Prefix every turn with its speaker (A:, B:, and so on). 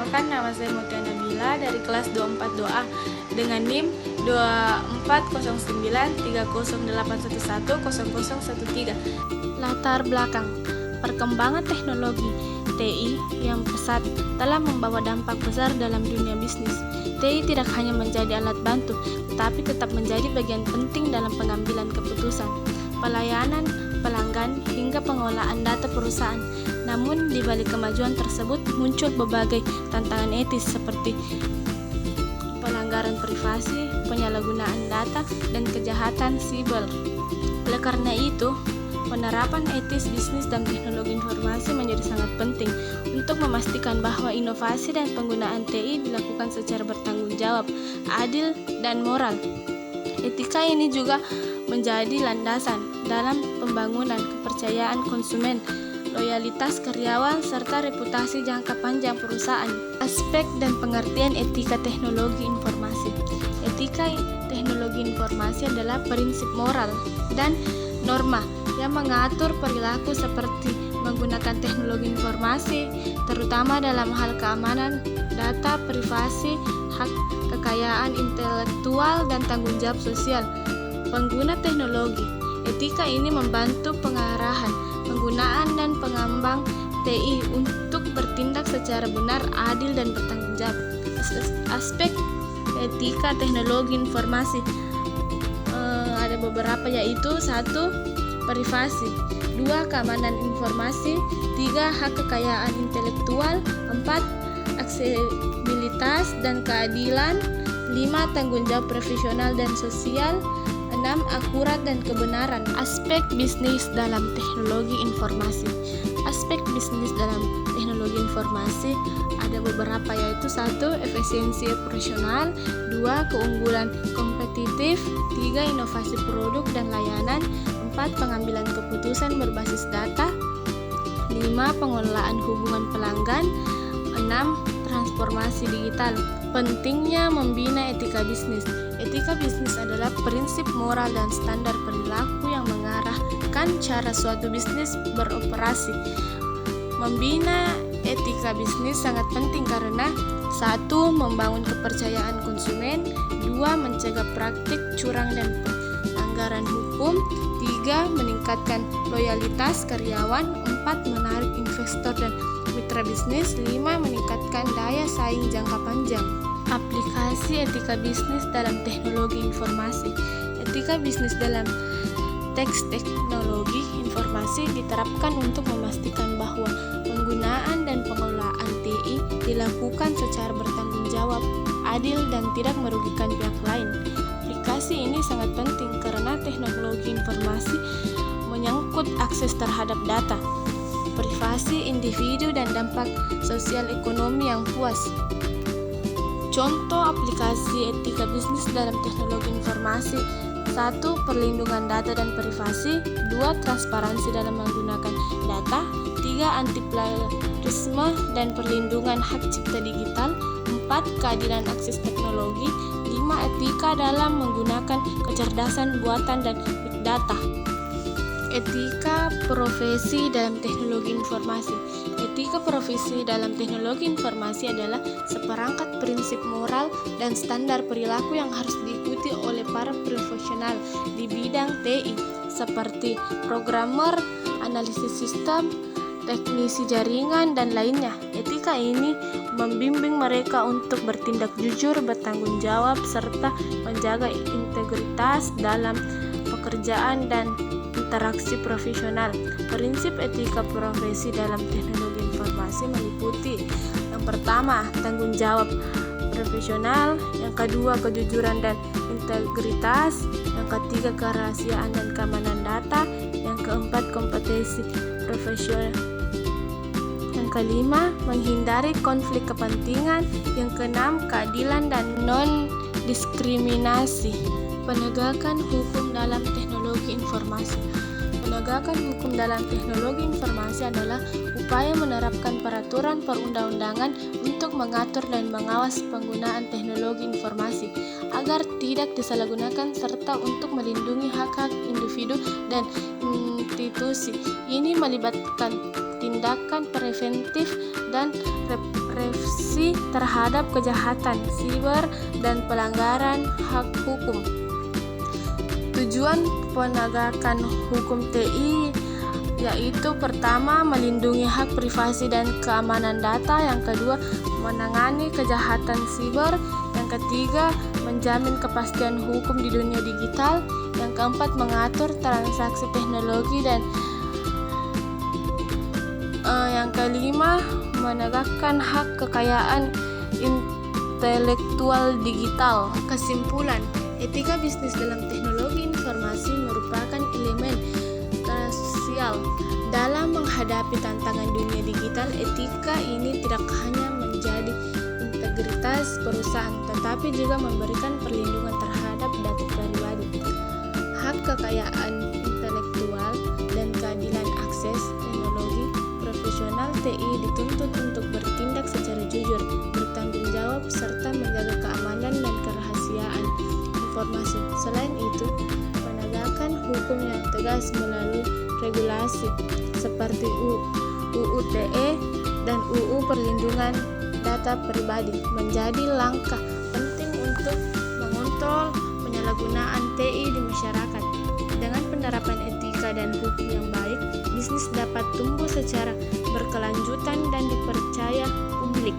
A: Perkenalkan, nama saya Mutia Nabila dari kelas 24-2A dengan NIM 24093081100013. Latar belakang perkembangan teknologi TI yang pesat telah membawa dampak besar dalam dunia bisnis. TI tidak hanya menjadi alat bantu, tetapi tetap menjadi bagian penting dalam pengambilan keputusan, pelayanan pelanggan, hingga pengolahan data perusahaan. Namun, di balik kemajuan tersebut muncul berbagai tantangan etis seperti pelanggaran privasi, penyalahgunaan data, dan kejahatan siber. Oleh karena itu, penerapan etis bisnis dan teknologi informasi menjadi sangat penting untuk memastikan bahwa inovasi dan penggunaan TI dilakukan secara bertanggung jawab, adil, dan moral. Etika ini juga menjadi landasan dalam pembangunan kepercayaan konsumen, loyalitas karyawan, serta reputasi jangka panjang perusahaan. Aspek dan pengertian etika teknologi informasi. Etika teknologi informasi adalah prinsip moral dan norma yang mengatur perilaku seperti menggunakan teknologi informasi, terutama dalam hal keamanan data, privasi, hak kekayaan intelektual, dan tanggung jawab sosial pengguna teknologi. Etika ini membantu pengarahan, penggunaan, dan pengembang TI untuk bertindak secara benar, adil, dan bertanggung jawab. Aspek etika teknologi informasi ada beberapa, yaitu 1. Privasi, 2. Keamanan informasi, 3. Hak kekayaan intelektual, 4. Aksesibilitas dan keadilan, 5. Tanggung jawab profesional dan sosial, 6. Akurat dan kebenaran. Aspek bisnis dalam teknologi informasi. Aspek bisnis dalam teknologi informasi ada beberapa, yaitu 1. Efisiensi operasional, 2. Keunggulan kompetitif, 3. Inovasi produk dan layanan, 4. Pengambilan keputusan berbasis data, 5. Pengelolaan hubungan pelanggan, 6. Transformasi digital. Pentingnya membina etika bisnis. Etika bisnis adalah prinsip moral dan standar perilaku yang mengarahkan cara suatu bisnis beroperasi. Membina etika bisnis sangat penting karena 1. Membangun kepercayaan konsumen, 2. Mencegah praktik curang dan pelanggaran hukum, 3. Meningkatkan loyalitas karyawan, 4. Menarik investor dan mitra bisnis, 5. Meningkatkan daya saing jangka panjang. Aplikasi etika bisnis dalam teknologi informasi. Etika bisnis dalam teknologi informasi diterapkan untuk memastikan bahwa penggunaan dan pengelolaan TI dilakukan secara bertanggung jawab, adil, dan tidak merugikan pihak lain. Aplikasi ini sangat penting karena teknologi informasi menyangkut akses terhadap data, privasi individu, dan dampak sosial ekonomi yang puas. Contoh aplikasi etika bisnis dalam teknologi informasi: 1. Perlindungan data dan privasi, 2. Transparansi dalam menggunakan data, 3. Anti-plagiarisme dan perlindungan hak cipta digital, 4. Keadilan akses teknologi, 5. Etika dalam menggunakan kecerdasan buatan dan big data. Etika profesi dalam teknologi informasi. Etika profesi dalam teknologi informasi adalah seperangkat prinsip moral dan standar perilaku yang harus diikuti oleh para profesional di bidang TI seperti programmer, analisis sistem, teknisi jaringan, dan lainnya. Etika ini membimbing mereka untuk bertindak jujur, bertanggung jawab, serta menjaga integritas dalam pekerjaan dan interaksi profesional. Prinsip etika profesi dalam teknologi informasi meliputi: yang pertama, tanggung jawab profesional, yang kedua, kejujuran dan integritas, yang ketiga, kerahasiaan dan keamanan data, yang keempat, kompetensi profesional, yang kelima, menghindari konflik kepentingan, yang keenam, keadilan dan non-diskriminasi. Penegakan hukum dalam teknologi informasi. Penegakan hukum dalam teknologi informasi adalah upaya menerapkan peraturan perundang-undangan untuk mengatur dan mengawas penggunaan teknologi informasi agar tidak disalahgunakan serta untuk melindungi hak-hak individu dan institusi. Ini melibatkan tindakan tindakan preventif dan represi terhadap kejahatan siber dan pelanggaran hak hukum. Tujuan penegakan hukum TI yaitu pertama, melindungi hak privasi dan keamanan data, yang kedua, menangani kejahatan siber, yang ketiga, menjamin kepastian hukum di dunia digital, yang keempat, mengatur transaksi teknologi, dan yang kelima, menegakkan hak kekayaan intelektual digital. Kesimpulan, etika bisnis dalam teknologi informasi merupakan elemen krusial dalam menghadapi tantangan dunia digital. Etika ini tidak hanya menjadi integritas perusahaan, tetapi juga memberikan perlindungan terhadap data pribadi, hak kekayaan intelektual, dan keadilan akses teknologi. Profesional TI dituntut untuk bertindak secara jujur, bertanggung jawab, serta menjaga keamanan dan kerahasiaan informasi. Selain itu, penegakan hukum yang tegas melalui regulasi seperti UU ITE dan UU Perlindungan Data Pribadi menjadi langkah penting untuk mengontrol penyalahgunaan TI di masyarakat. Dengan penerapan etika dan hukum yang baik, bisnis dapat tumbuh secara berkelanjutan dan dipercaya publik.